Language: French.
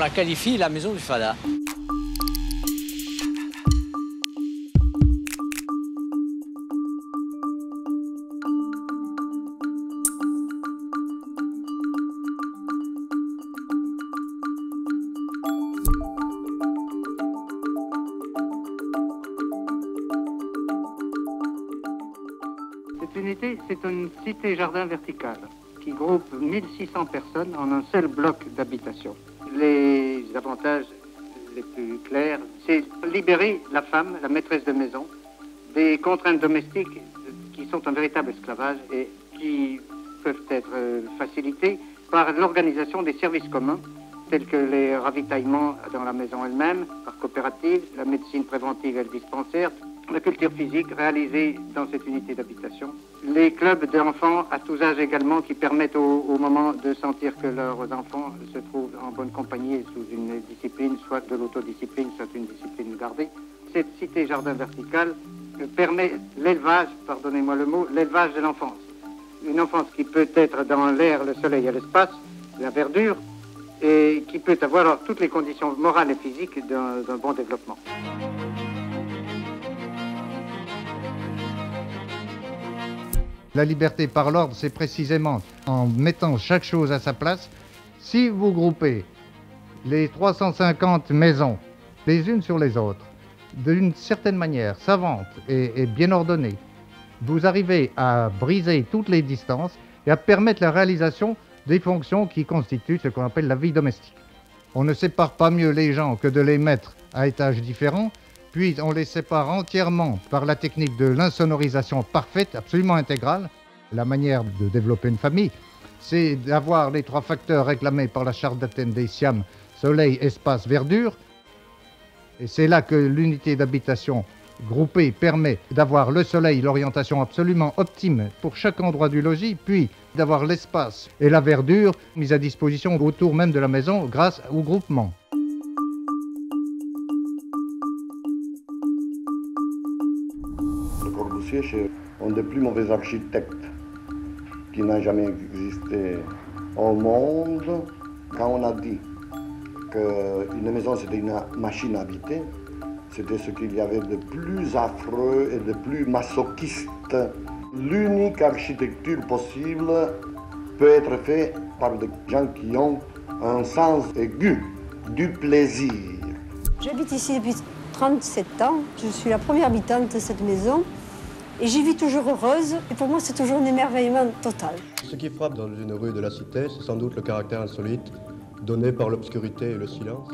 la qualifie la maison du Fada. Cette unité, c'est une cité-jardin verticale qui groupe 1600 personnes en un seul bloc d'habitation. Les avantages les plus clairs, c'est libérer la femme, la maîtresse de maison, des contraintes domestiques qui sont un véritable esclavage et qui peuvent être facilitées par l'organisation des services communs, tels que les ravitaillements dans la maison elle-même, par coopérative, la médecine préventive et le dispensaire, la culture physique réalisée dans cette unité d'habitation, les clubs d'enfants à tous âges également qui permettent au moment de sentir que leurs enfants se trouvent en bonne compagnie sous une discipline, soit de l'autodiscipline, soit une discipline gardée. Cette cité-jardin verticale permet l'élevage, pardonnez-moi le mot, l'élevage de l'enfance. Une enfance qui peut être dans l'air, le soleil et l'espace, la verdure, et qui peut avoir alors toutes les conditions morales et physiques d'un bon développement. La liberté par l'ordre, c'est précisément en mettant chaque chose à sa place. Si vous groupez les 350 maisons les unes sur les autres, d'une certaine manière savante et bien ordonnée, vous arrivez à briser toutes les distances et à permettre la réalisation des fonctions qui constituent ce qu'on appelle la vie domestique. On ne sépare pas mieux les gens que de les mettre à étages différents, puis on les sépare entièrement par la technique de l'insonorisation parfaite, absolument intégrale. La manière de développer une famille, c'est d'avoir les 3 facteurs réclamés par la charte d'Athènes des Siam, soleil, espace, verdure. Et c'est là que l'unité d'habitation groupée permet d'avoir le soleil, l'orientation absolument optime pour chaque endroit du logis, puis d'avoir l'espace et la verdure mis à disposition autour même de la maison grâce au groupement. Le Corbusier, c'est un des plus mauvais architectes qui n'a jamais existé au monde. Quand on a dit qu'une maison c'était une machine habitée, c'était ce qu'il y avait de plus affreux et de plus masochiste. L'unique architecture possible peut être faite par des gens qui ont un sens aigu du plaisir. J'habite ici depuis 37 ans. Je suis la première habitante de cette maison et j'y vis toujours heureuse. Et pour moi, c'est toujours un émerveillement total. Ce qui frappe dans une rue de la cité, c'est sans doute le caractère insolite donné par l'obscurité et le silence.